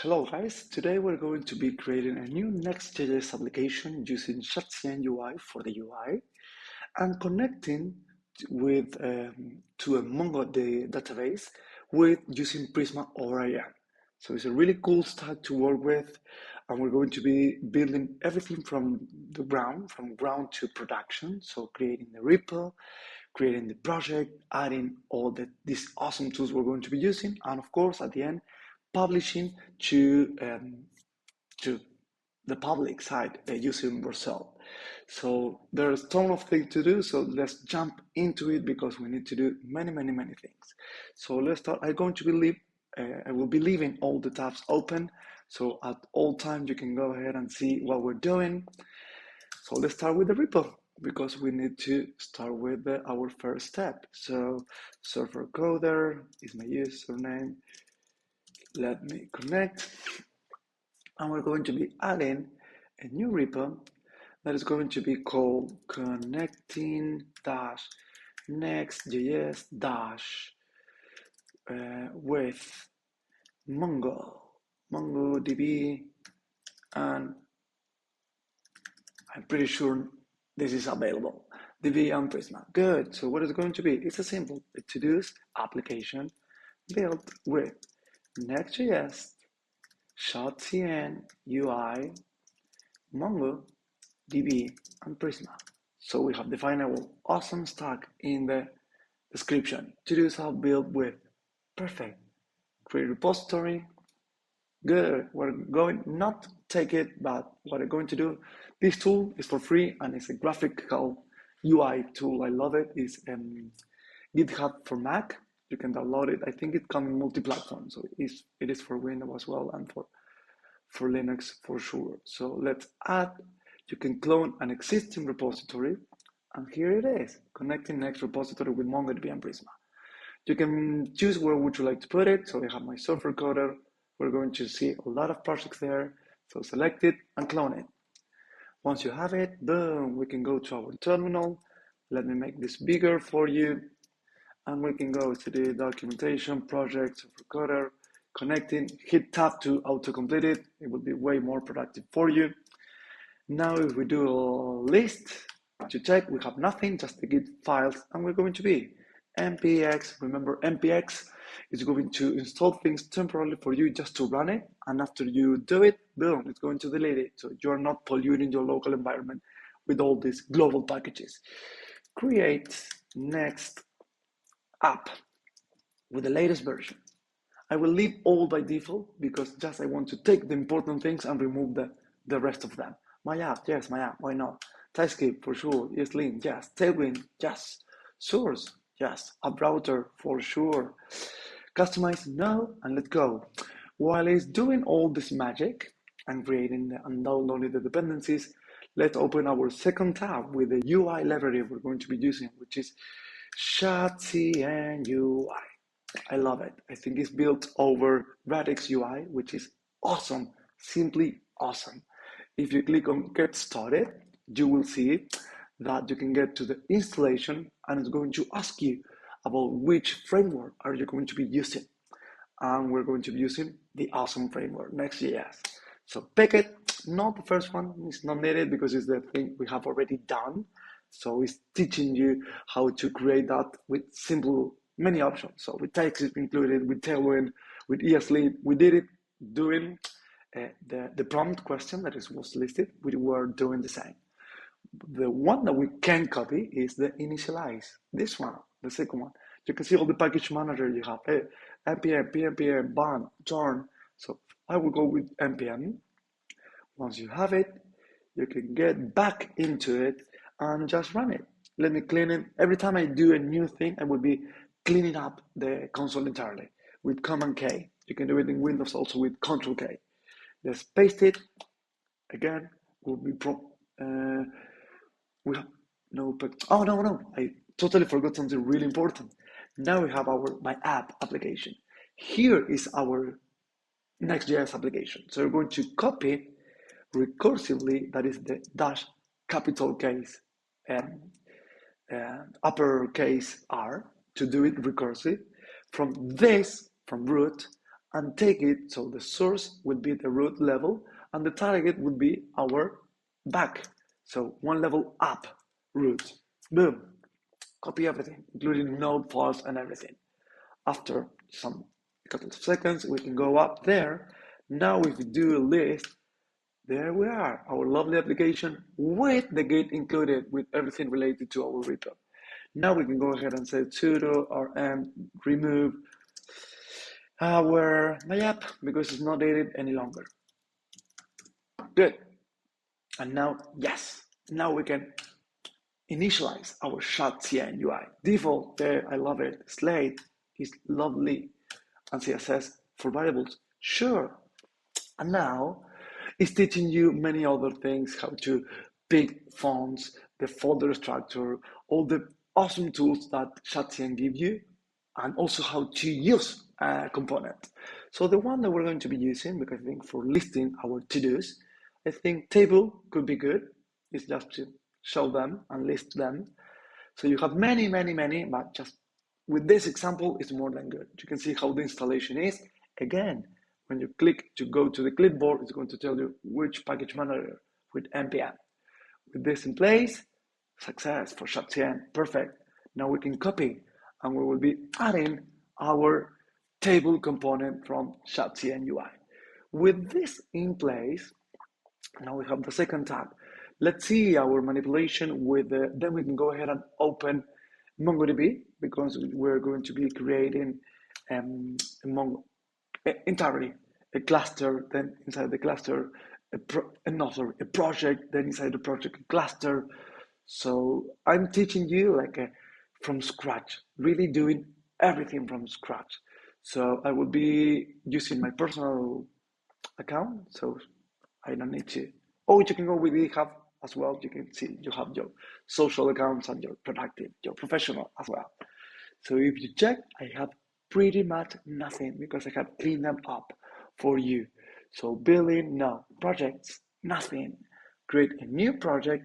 Hello guys, today we're going to be creating a new Next.js application using shadcn UI for the UI and connecting with to a MongoDB database with using Prisma ORM. So it's a really cool stack to work with, and we're going to be building everything from ground to production. So creating the repo, creating the project, adding all these awesome tools we're going to be using, and of course at the end publishing to the public side using Vercel. So there's a ton of things to do. So let's jump into it because we need to do many things. So let's start. I will be leaving all the tabs open. So at all times you can go ahead and see what we're doing. So let's start with the repo because we need to start with our first step. So server coder is my username. Let me connect. And we're going to be adding a new repo that is going to be called connecting-next.js with MongoDB, and I'm pretty sure this is available. DB and Prisma. Good. So what is it going to be? It's a simple to-dos application built with Next.js, shadcn UI, MongoDB, and Prisma. So we have defined our awesome stack in the description. To-dos are built with perfect. Create repository. Good. We're going not take it, but what I'm going to do. This tool is for free and it's a graphical UI tool. I love it. It's GitHub for Mac. You can download it. I think it comes multi-platform, so it is for Windows as well and for Linux for sure. So let's add. You can clone an existing repository, and here it is, connecting next repository with MongoDB and Prisma. You can choose where would you like to put it. So I have my server coder. We're going to see a lot of projects there. So select it and clone it. Once you have it, boom, we can go to our terminal. Let me make this bigger for you. And we can go to the documentation, project, server coder, connecting, hit tab to auto-complete it. It will be way more productive for you. Now if we do a list to check, we have nothing, just the git files, and we're going to be npx. Remember, npx is going to install things temporarily for you just to run it, and after you do it, boom, it's going to delete it. So you're not polluting your local environment with all these global packages. Create next app with the latest version. I will leave all by default because just I want to take the important things and remove the rest of them. My app, yes, my app, why not? TypeScript for sure, ESLint, yes. Tailwind, yes. Source, yes. App router for sure. Customize, no, and let go. While it's doing all this magic and creating and downloading the dependencies, let's open our second tab with the UI library we're going to be using, which is shadcn UI. I love it. I think it's built over Radix UI, which is awesome, simply awesome. If you click on Get Started, you will see that you can get to the installation and it's going to ask you about which framework are you going to be using. And we're going to be using the awesome framework, Next.js. So pick it, not the first one, it's not needed because it's the thing we have already done. So it's teaching you how to create that with simple, many options. So with TypeScript included, with Tailwind, with ESLint, we did it doing the prompt question that was listed, we were doing the same. The one that we can copy is the initialize. This one, the second one. You can see all the package manager you have. npm, pnpm, ban, join. So I will go with npm. Once you have it, you can get back into it and just run it. Let me clean it. Every time I do a new thing, I will be cleaning up the console entirely with Command K. You can do it in Windows also with Control K. Let's paste it. Again, we'll be we have no, but oh no, I totally forgot something really important. Now we have my app application. Here is our Next.js application. So we're going to copy recursively, that is the dash capital case uppercase R to do it recursive from root, and take it, so the source will be the root level and the target would be our back. So one level up root. Boom. Copy everything, including node files and everything. After some couple of seconds, we can go up there. Now if we do a list, there we are, our lovely application with the git included with everything related to our repo. Now we can go ahead and say sudo rm remove my app because it's not needed any longer. Good. And now, yes, now we can initialize our shadcn UI. Default there, I love it. Slate is lovely. And CSS for variables, sure. And now it's teaching you many other things, how to pick fonts, the folder structure, all the awesome tools that shadcn give you, and also how to use a component. So the one that we're going to be using, because I think for listing our to-dos, I think table could be good. It's just to show them and list them. So you have many, but just with this example, it's more than good. You can see how the installation is. Again, when you click to go to the clipboard, it's going to tell you which package manager with npm. With this in place, success for shadcn, perfect. Now we can copy and we will be adding our table component from shadcn UI. With this in place, now we have the second tab. Let's see our manipulation with then we can go ahead and open MongoDB because we're going to be creating entirely a cluster, then inside the cluster, a project, then inside the project, a cluster. So I'm teaching you from scratch, really doing everything from scratch. So I will be using my personal account, so I don't need to. Oh, you can go with GitHub as well. You can see you have your social accounts and your productive, your professional as well. So if you check, I have pretty much nothing because I have cleaned them up for you. So building, no. Projects, nothing. Create a new project.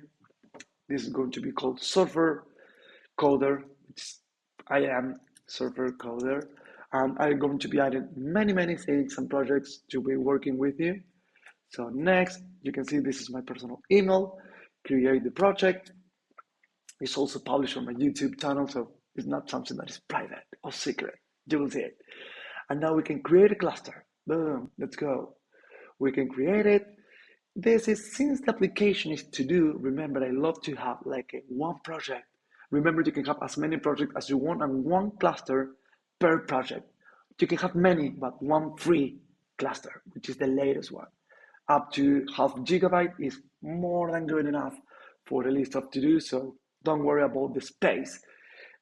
This is going to be called Server Coder, which I am Server Coder. And I'm going to be adding many things and projects to be working with you. So next, you can see this is my personal email. Create the project. It's also published on my YouTube channel, so it's not something that is private or secret. You will see it. And now we can create a cluster. Boom, let's go. We can create it. This is, since the application is to do, remember I love to have one project. Remember you can have as many projects as you want and one cluster per project. You can have many, but one free cluster, which is the latest one. Up to 0.5 GB is more than good enough for the list of to-do, so don't worry about the space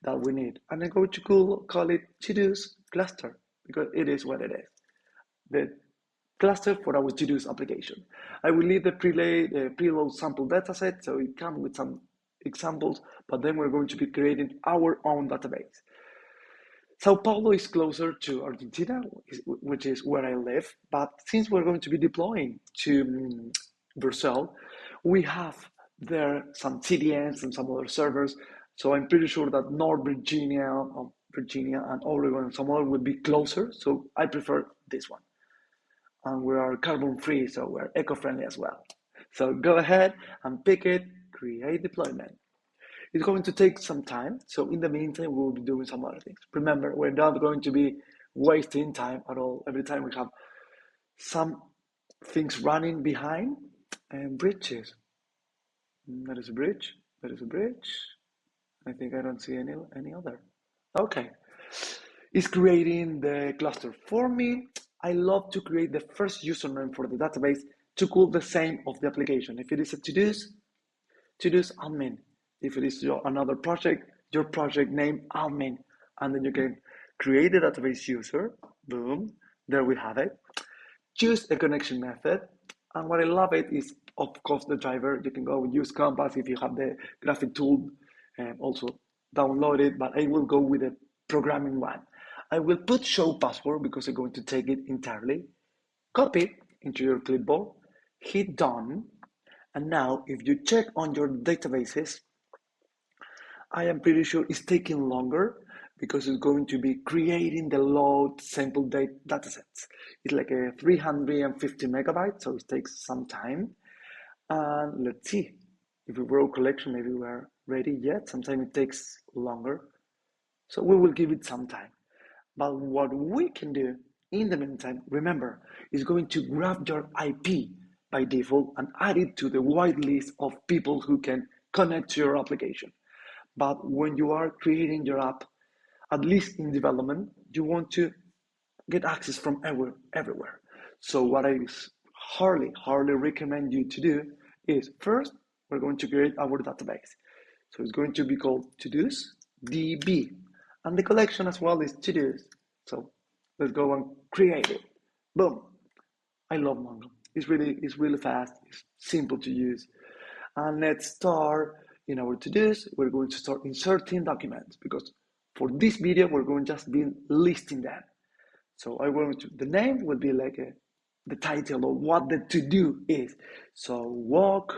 that we need. And I'm going to call it to-dos cluster because it is what it is. The cluster for our to-dos application. I will leave the preload sample dataset, so it comes with some examples, but then we're going to be creating our own database. Sao Paulo is closer to Argentina, which is where I live, but since we're going to be deploying to Brazil, we have there some CDNs and some other servers, so I'm pretty sure that North Virginia and Oregon and some other would be closer, so I prefer this one. And we are carbon free, so we're eco-friendly as well. So go ahead and pick it, create deployment. It's going to take some time, so in the meantime, we will be doing some other things. Remember, we're not going to be wasting time at all. Every time we have some things running behind and bridges. That is a bridge. That is a bridge. I think I don't see any other. Okay. It's creating the cluster for me. I love to create the first username for the database to call the same of the application. If it is a to-dos admin. If it is another project, your project name admin. And then you can create the database user. Boom. There we have it. Choose a connection method. And what I love it is, of course, the driver. You can go use Compass if you have the graphic tool and also download it. But I will go with the programming one. I will put show password because I'm going to take it entirely. Copy it into your clipboard. Hit done. And now if you check on your databases, I am pretty sure it's taking longer because it's going to be creating the load sample datasets. It's like a 350 megabytes, so it takes some time. And let's see, if we wrote collection, maybe we are ready yet. Sometimes it takes longer. So we will give it some time. But what we can do in the meantime, remember, is going to grab your IP by default and add it to the wide list of people who can connect to your application. But when you are creating your app, at least in development, you want to get access from everywhere. So what I hardly recommend you to do is first, we're going to create our database. So it's going to be called todos DB. And the collection as well is todos. So let's go and create it. Boom. I love Mongo. It's really fast. It's simple to use. And let's start in our to-dos. We're going to start inserting documents because for this video, we're going to just be listing them. So the name will be like the title of what the to-do is. So walk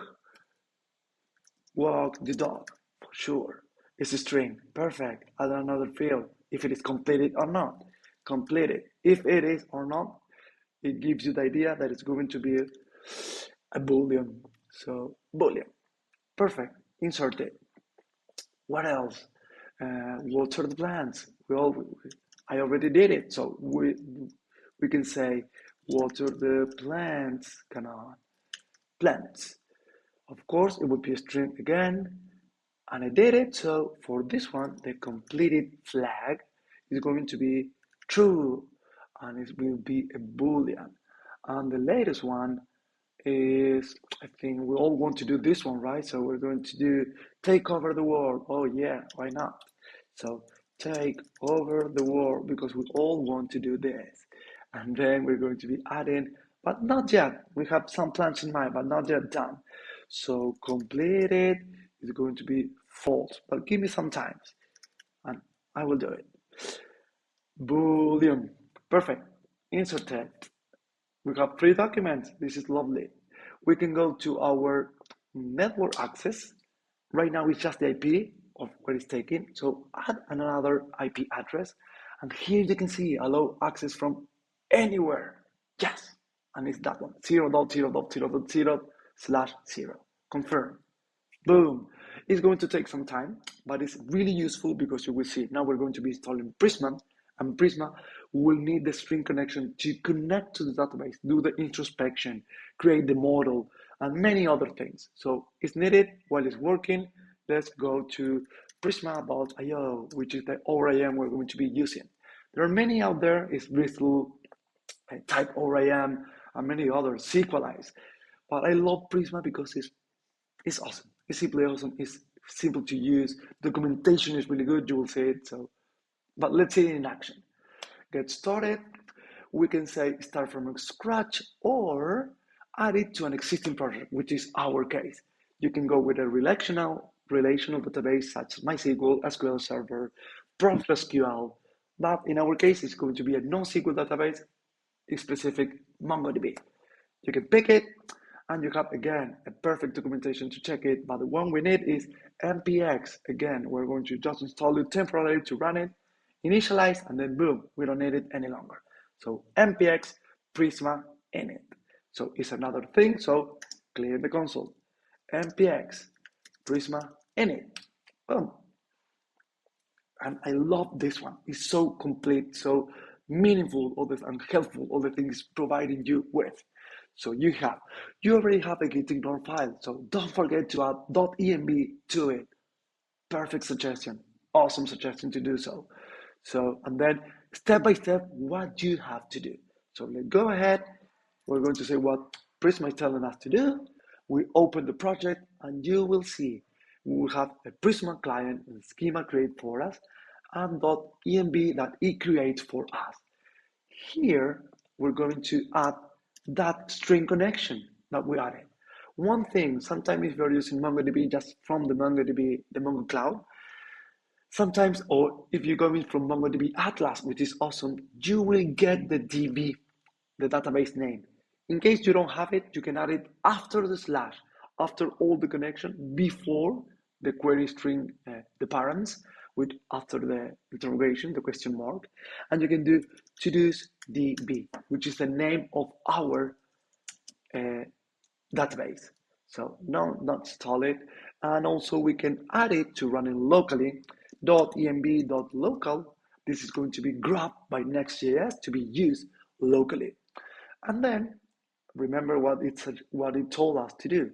the dog, for sure. It's a string, perfect. Add another field, if it is completed or not. Completed, if it is or not. It gives you the idea that it's going to be a boolean. So boolean, perfect, insert it. What else? Water the plants. I already did it, so we can say water the plants. Come on, plants. Of course, it would be a string again, and I did it. So for this one, the completed flag is going to be true, and it will be a boolean. And the latest one is, I think we all want to do this one, right? So we're going to do take over the world. Oh yeah, why not? So take over the world, because we all want to do this. And then we're going to be adding, but not yet. We have some plans in mind, but not yet done. So completed is going to be false, but give me some time and I will do it. Boolean, perfect, inserted. We have 3 documents. This is lovely. We can go to our network access. Right now it's just the IP of where it's taken. So add another IP address. And here you can see allow access from anywhere. Yes. And it's that one, 0.0.0.0/0. Confirm. Boom. It's going to take some time, but it's really useful because you will see. Now we're going to be installing Prisma, and Prisma will need the string connection to connect to the database, do the introspection, create the model, and many other things. So it's needed while it's working. Let's go to Prisma.io, which is the ORM we're going to be using. There are many out there. It's Bristol, Type ORM, and many others, SQLize. But I love Prisma because it's awesome. It's simply awesome. It's simple to use. Documentation is really good. You will see it. So, but let's see it in action. Get started. We can say start from scratch or add it to an existing project, which is our case. You can go with a relational database such as MySQL, SQL Server, ProstgreSQL. But in our case, it's going to be a NoSQL database, a specific MongoDB. You can pick it, and you have, again, a perfect documentation to check it. But the one we need is npx. Again, we're going to just install it temporarily to run it, initialize, and then boom, we don't need it any longer. So npx prisma init. So it's another thing. So clear the console. npx prisma init. Boom. And I love this one. It's so complete, so meaningful, and helpful, all the things providing you with. So you already have a gitignore file, so don't forget to add .env to it. Perfect suggestion, awesome suggestion to do so. So, and then step by step, what you have to do. So let's go ahead. We're going to say what Prisma is telling us to do. We open the project, and you will see we will have a Prisma client and schema create for us, and .env that it creates for us. Here, we're going to add that string connection that we added. One thing, sometimes if you're using MongoDB just from the MongoDB, the Mongo Cloud, sometimes, or if you're going from MongoDB Atlas, which is awesome, you will get the DB, the database name. In case you don't have it, you can add it after the / after all the connection, before the query string, the parents. with after the interrogation, the question mark, and you can do todos DB, which is the name of our database. So no, not install it. And also we can add it to running locally, .env.local. This is going to be grabbed by Next.js to be used locally. And then remember what it told us to do.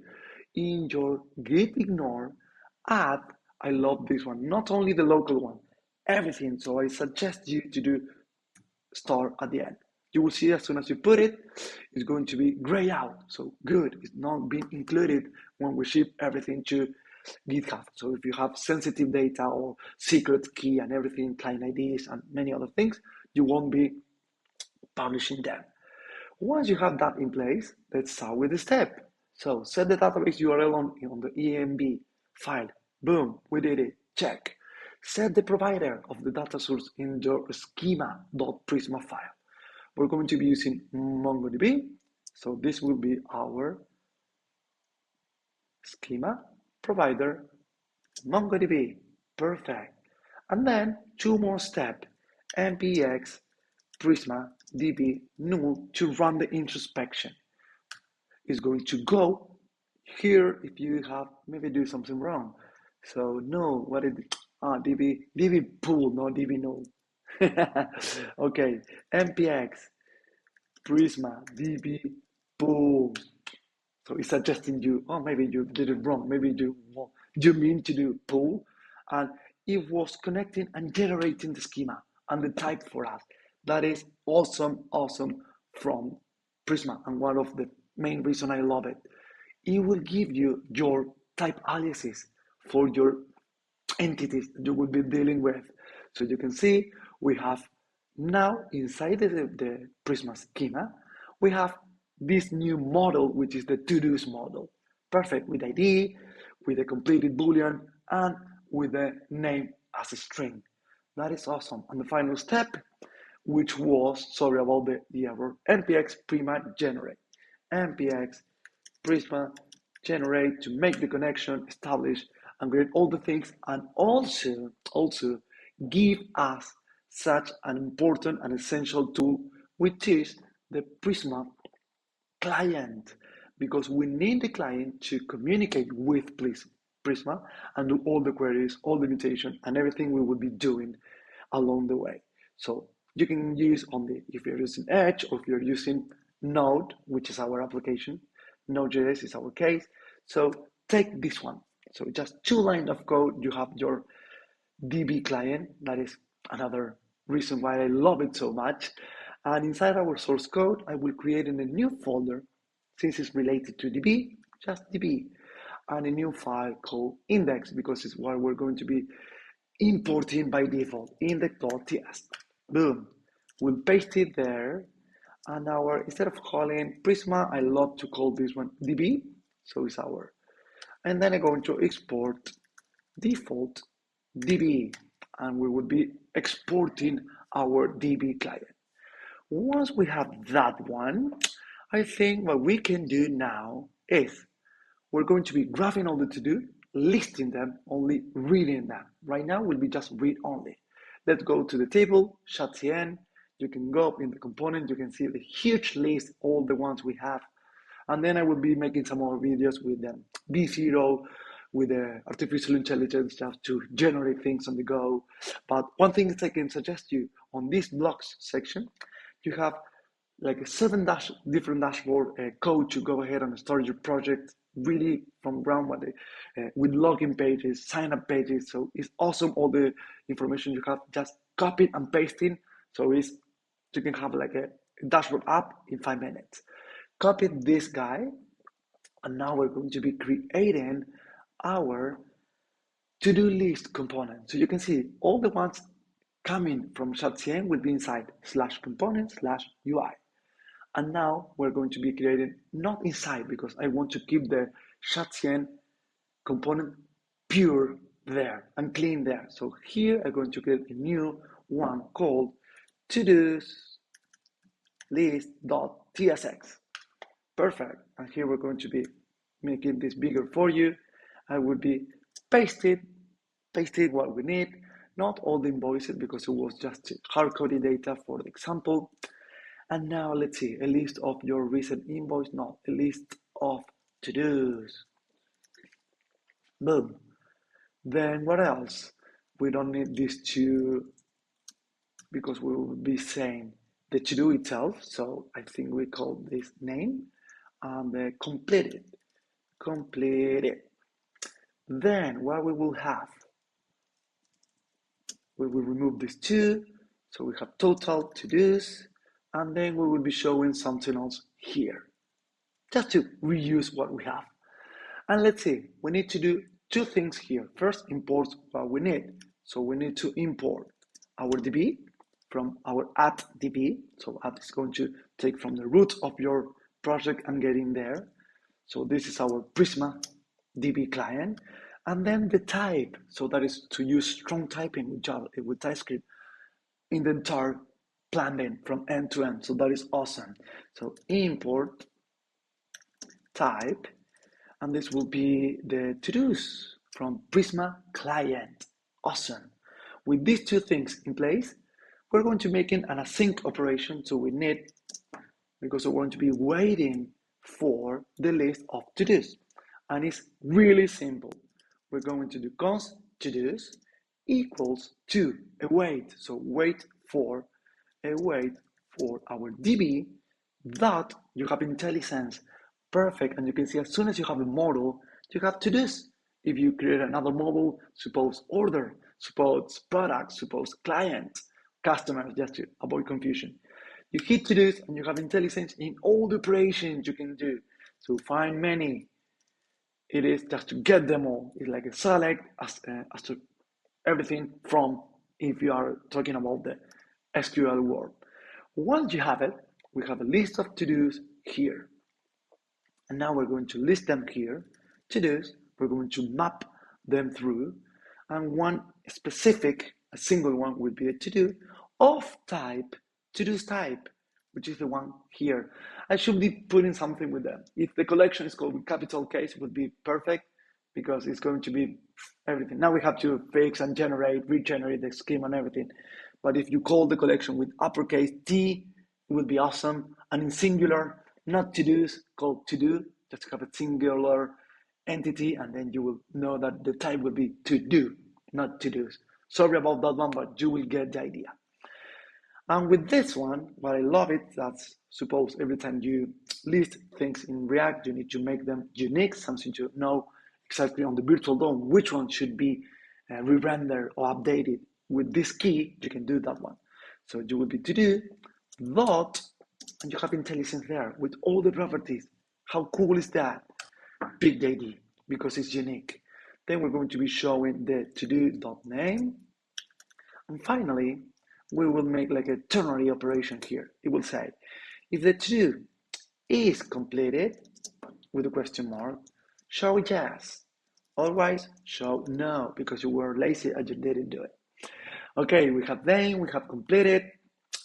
In your git ignore, add, I love this one, not only the local one, everything. So I suggest you to do star at the end. You will see as soon as you put it, it's going to be gray out. So good, it's not being included when we ship everything to GitHub. So if you have sensitive data or secret key and everything, client IDs and many other things, you won't be publishing them. Once you have that in place, let's start with the step. So set the database URL on the env file. Boom, we did it, check. Set the provider of the data source in your schema.prisma file. We're going to be using MongoDB. So this will be our schema provider, MongoDB. Perfect. And then two more steps, npx Prisma DB null to run the introspection. Is going to go here if you have maybe do something wrong. So no, what is DB pool, not DB null. Okay, npx Prisma DB pool. So it's suggesting you, oh, maybe you did it wrong. Maybe you mean to do pool, and it was connecting and generating the schema and the type for us. That is awesome from Prisma, and one of the main reason I love it. It will give you your type aliases for your entities that you will be dealing with. So you can see we have now inside the Prisma schema, we have this new model, which is the todos model. Perfect, with ID, with a completed Boolean, and with the name as a string. That is awesome. And the final step, which was, sorry about the error, npx Prisma generate. npx Prisma generate to make the connection, establish, and create all the things, and also give us such an important and essential tool, which is the Prisma client, because we need the client to communicate with Prisma and do all the queries, all the mutation, and everything we will be doing along the way. So you can use only if you're using Edge or if you're using Node, which is our application. Node.js is our case. So take this one. So just 2 lines of code, you have your DB client. That is another reason why I love it so much. And inside our source code, I will create in a new folder, since it's related to DB, just DB, and a new file called index, because it's what we're going to be importing by default, index.ts. Boom. We'll paste it there. And instead of calling Prisma, I love to call this one DB. So it's our. And then I'm going to export default DB. And we will be exporting our DB client. Once we have that one, I think what we can do now is we're going to be graphing all the to-do, listing them, only reading them. Right now will be just read only. Let's go to the table, shadcn. You can go up in the component, you can see the huge list, all the ones we have. And then I will be making some more videos with them. B0, with the artificial intelligence, just to generate things on the go. But one thing that I can suggest you on this blocks section, you have like a 7 different dashboard code to go ahead and start your project really from ground with login pages, sign up pages. So it's awesome. All the information you have, just copy and pasting. So you can have like a dashboard app in 5 minutes. Copy this guy, and now we're going to be creating our to-do list component. So you can see all the ones coming from shadcn will be inside /component/UI. And now we're going to be creating not inside, because I want to keep the shadcn component pure there and clean there. So here I'm going to create a new one called todos list.tsx. Perfect. And here we're going to be making this bigger for you. I will be pasted what we need. not all the invoices because it was just hard-coded data for the example. And now let's see, a list of your recent invoice, not a list of to-dos. Boom. Then what else? We don't need these two because we will be saying the to-do itself. So I think we call this name and the completed. Then what we will have? We will remove these two. So we have total to-dos, and then we will be showing something else here, just to reuse what we have. And let's see, we need to do two things here. First, import what we need. So we need to import our DB from our add DB. So add is going to take from the root of your project and get in there. So this is our Prisma DB client. And then the type, so that is to use strong typing with Java, with TypeScript in the entire planning from end to end. So that is awesome. So import type, and this will be the to-dos from Prisma client. Awesome. With these two things in place, we're going to make an async operation. So we need, because we're going to be waiting for the list of to-dos. And it's really simple. We're going to do const to-dos equals to await. So wait for our DB that you have IntelliSense. Perfect. And you can see as soon as you have a model, you have to-dos. If you create another model, suppose order, suppose product, suppose client, customer, just to avoid confusion. You hit to-dos and you have IntelliSense in all the operations you can do. So find many. It is just to get them all. It's like a select as to everything from, if you are talking about the SQL world. Once you have it, we have a list of to-dos here. And now we're going to list them here. To-dos, we're going to map them through. And one specific, a single one would be a to-do of type, to-dos type, which is the one here. I should be putting something with them. If the collection is called with capital case, it would be perfect because it's going to be everything. Now we have to fix and regenerate the scheme and everything. But if you call the collection with uppercase T, it would be awesome. And in singular, not to-dos, called to-do, just have a singular entity, and then you will know that the type will be to-do, not to-dos. Sorry about that one, but you will get the idea. And with this one, what I love it, that's suppose every time you list things in React, you need to make them unique, something to know exactly on the virtual DOM, which one should be re-rendered or updated. With this key, you can do that one. So you will be to do dot, and you have IntelliSense there with all the properties. How cool is that? Big ID, because it's unique. Then we're going to be showing the to-do.name. And finally, we will make like a ternary operation here. It will say, if the to-do is completed with a question mark, show yes. Otherwise, show no, because you were lazy and you didn't do it. Okay, we have then, we have completed,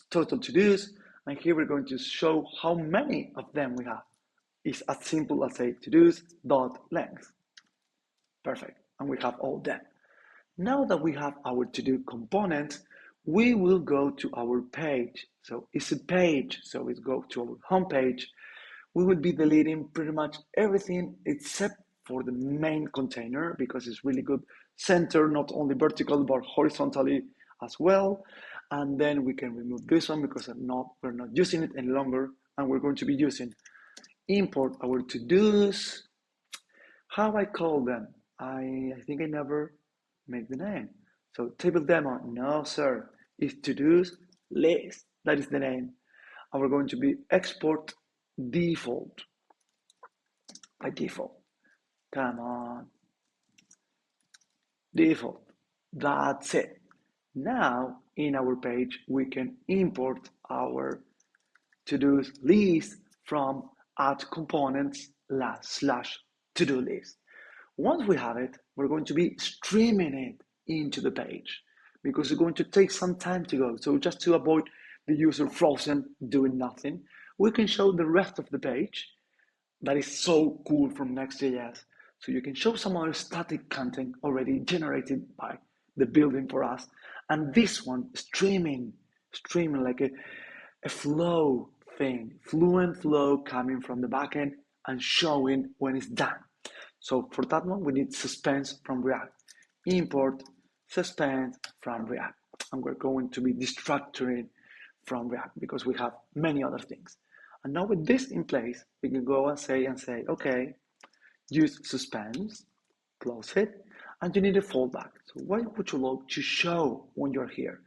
total to-dos, and here we're going to show how many of them we have. It's as simple as a to-dos dot length. Perfect, and we have all them. Now that we have our to-do component, we will go to our page. So it's a page, so we go to our home page. We will be deleting pretty much everything except for the main container because it's really good center, not only vertical, but horizontally as well. And then we can remove this one because we're not using it any longer, and we're going to be using import our to-dos. How I call them? I think I never make the name. So table demo, no sir, it's to-dos list. That is the name. And we're going to be export default by default. Come on. Default. That's it. Now in our page, we can import our to-dos list from add components / to-do list. Once we have it, we're going to be streaming it into the page because it's going to take some time to go. So just to avoid the user frozen doing nothing, we can show the rest of the page that is so cool from Next.js. So you can show some other static content already generated by the building for us. And this one, streaming like a flow thing, fluent flow coming from the backend and showing when it's done. So for that one, we need suspense from React. Import suspense from React. And we're going to be destructuring from React because we have many other things. And now with this in place, we can go and say, okay, use suspense, close it, and you need a fallback. So what would you like to show when you're here?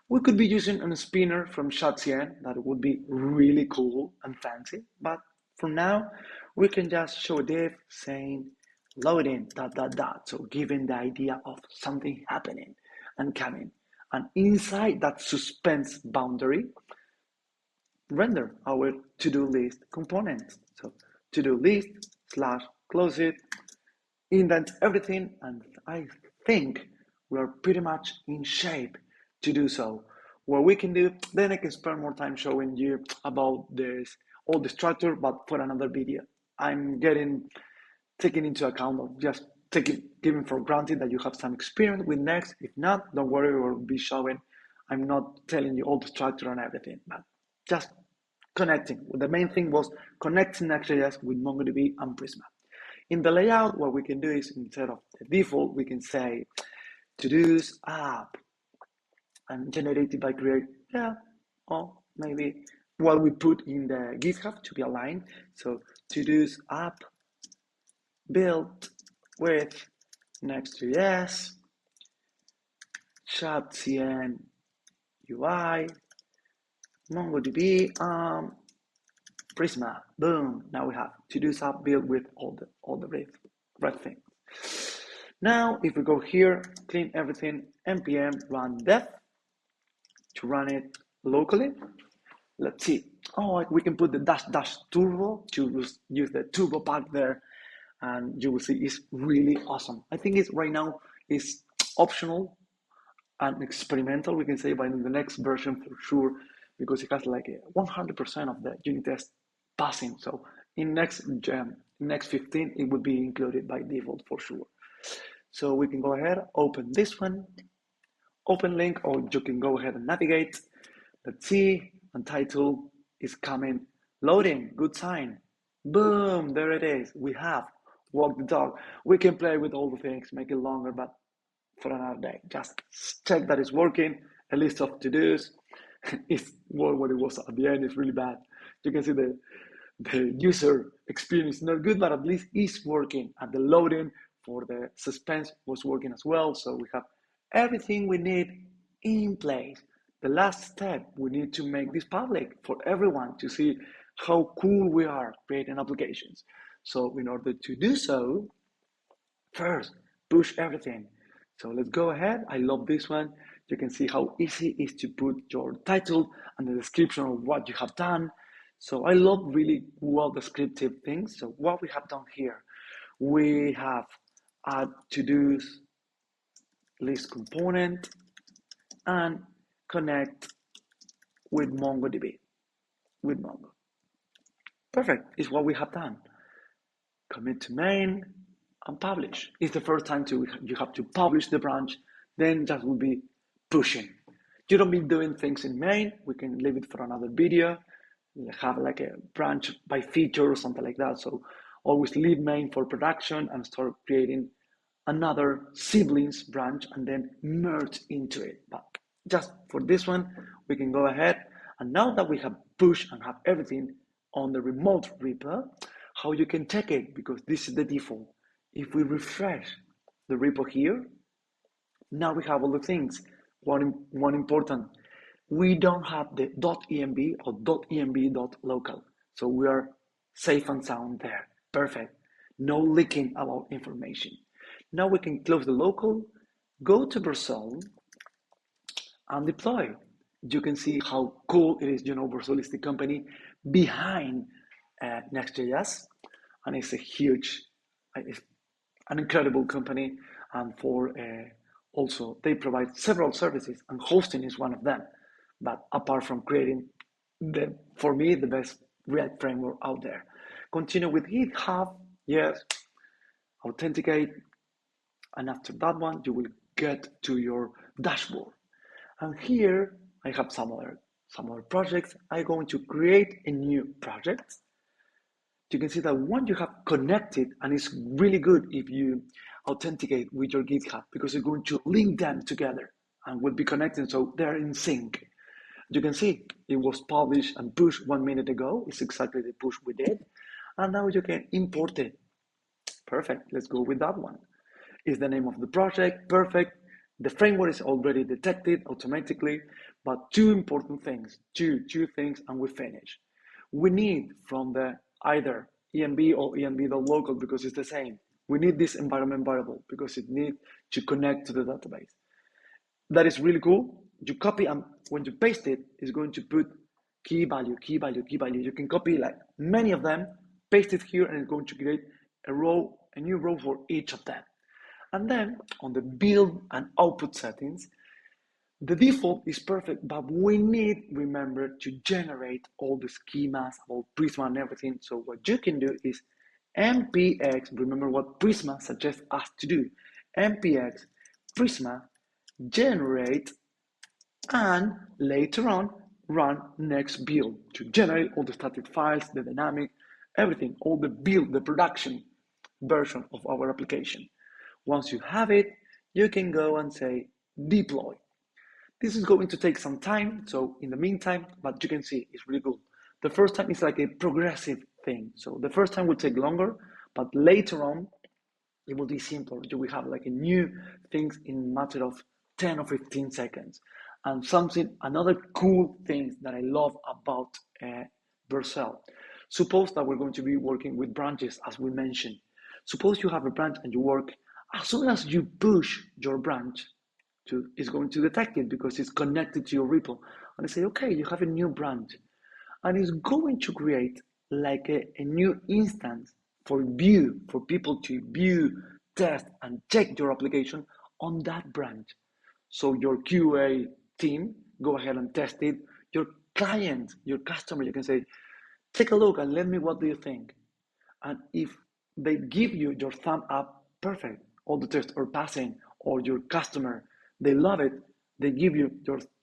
We could be using a spinner from shadcn. That would be really cool and fancy. But for now, we can just show a div saying loading, ... So giving the idea of something happening and coming. And inside that suspense boundary, render our to-do list component. So to-do list slash close it, indent everything, and I think we're pretty much in shape to do so. What we can do, then I can spend more time showing you about this, all the structure, but for another video. I'm taking into account of just giving for granted that you have some experience with Next. If not, don't worry, we'll be showing. I'm not telling you all the structure and everything, but just connecting. The main thing was connecting Next.js with MongoDB and Prisma. In the layout, what we can do is instead of the default, we can say todos app and generated by create, or maybe what we put in the GitHub to be aligned. So todos app built with Next.js, shadcn UI, MongoDB, Prisma. Boom! Now we have todos app built with all the red things. Now, if we go here, clean everything, npm run dev to run it locally. Let's see. Oh, we can put the -- turbo to use the turbo pack there, and you will see it's really awesome. I think it's right now is optional and experimental, we can say, but in the next version for sure, because it has like 100% of the unit test passing. So in next 15, it would be included by default for sure. So we can go ahead, open this one, open link, or you can go ahead and navigate. Let's see, and title is coming, loading, good sign. Boom, there it is. We have walk the dog. We can play with all the things, make it longer, but for another day. Just check that it's working. A list of to-dos. It's what it was at the end is really bad. You can see the user experience is not good, but at least it's working. And the loading for the suspense was working as well. So we have everything we need in place. The last step, we need to make this public for everyone to see how cool we are creating applications. So in order to do so, first, push everything. So let's go ahead. I love this one. You can see how easy it is to put your title and the description of what you have done. So I love really well descriptive things. So what we have done here, we have add to-dos list component and connect with MongoDB, with Mongo. Perfect, is what we have done. Commit to main and publish. It's the first time you have to publish the branch, then just will be pushing. You don't be doing things in main, we can leave it for another video, have like a branch by feature or something like that. So always leave main for production and start creating another siblings branch and then merge into it. But just for this one, we can go ahead. And now that we have pushed and have everything on the remote repo, how you can check it, because this is the default. If we refresh the repo here, now we have all the things. One important, we don't have the .env or .env.local. So we are safe and sound there. Perfect. No leaking about information. Now we can close the local, go to Brazil, and deploy. You can see how cool it is. Brazil is the company behind Next.js, and it's a huge, it's an incredible company. And for also, they provide several services, and hosting is one of them. But apart from creating, for me, the best React framework out there. Continue with GitHub, yes, authenticate, and after that one, you will get to your dashboard. And here I have some other projects. I'm going to create a new project. You can see that one you have connected, and it's really good if you authenticate with your GitHub because you're going to link them together and will be connected so they're in sync. You can see it was published and pushed 1 minute ago. It's exactly the push we did. And now you can import it. Perfect. Let's go with that one. Is the name of the project. Perfect. The framework is already detected automatically, but two important things, two things, and we finish. We need from the either env or env.local because it's the same. We need this environment variable because it needs to connect to the database. That is really cool. You copy, and when you paste it, it's going to put key value. You can copy like many of them, paste it here, and it's going to create a new row for each of them. And then on the build and output settings, the default is perfect, but we need, remember, to generate all the schemas about Prisma and everything. So what you can do is npx, remember what Prisma suggests us to do, npx Prisma generate, and later on run next build to generate all the static files, the dynamic, everything, all the build, the production version of our application. Once you have it, you can go and say deploy. This is going to take some time, so in the meantime, but you can see it's really good. The first time is like a progressive thing. So the first time will take longer, but later on, it will be simpler. You will have like a new things in a matter of 10 or 15 seconds. And another cool thing that I love about Vercel. Suppose that we're going to be working with branches, as we mentioned. Suppose you have a branch and you work, as soon as you push your branch, it's going to detect it because it's connected to your repo. And I say, okay, you have a new branch. And it's going to create like a new instance for people to view, test, and check your application on that branch. So your QA team, go ahead and test it. Your client, your customer, you can say, take a look and let me, what do you think? And if they give you your thumb up, perfect, all the tests are passing, or your customer, they love it, they give you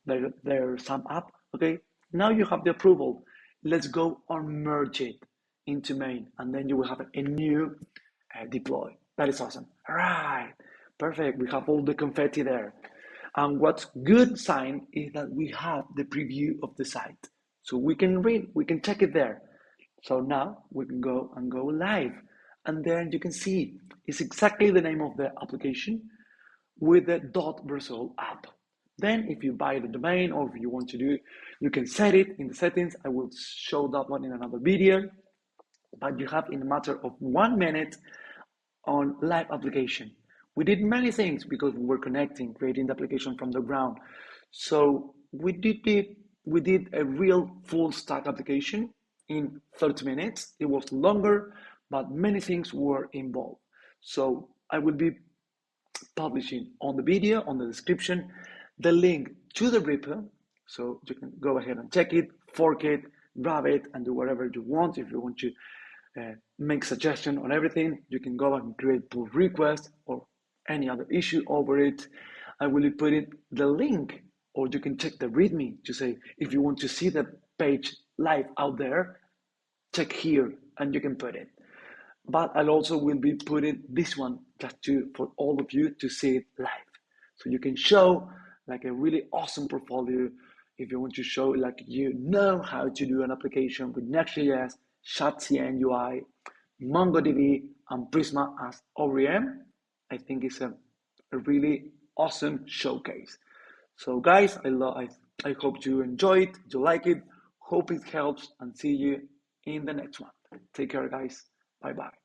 their thumb up, okay? Now you have the approval. Let's go and merge it into main, and then you will have a new deploy. That is awesome. All right, perfect. We have all the confetti there. And what's good sign is that we have the preview of the site. So we can read, we can check it there. So now we can go live. And then you can see it's exactly the name of the application with the .Vercel app. Then if you buy the domain or if you want to do, you can set it in the settings. I will show that one in another video. But you have in a matter of 1 minute on live application. We did many things because we were connecting, creating the application from the ground. So we did a real full stack application in 30 minutes. It was longer, but many things were involved. So I will be publishing on the video, on the description, the link to the repo. So you can go ahead and check it, fork it, grab it, and do whatever you want. If you want to make suggestion on everything, you can go and create pull request or any other issue over it. I will put in the link, or you can check the README to say, if you want to see the page live out there, check here and you can put it. But I also will be putting this one just for all of you to see it live. So you can show like a really awesome portfolio if you want to show like you know how to do an application with Next.js, shadcn UI, MongoDB, and Prisma as ORM. I think it's a really awesome showcase. So guys, I hope you enjoy it, you like it, hope it helps, and see you in the next one. Take care, guys. Bye-bye.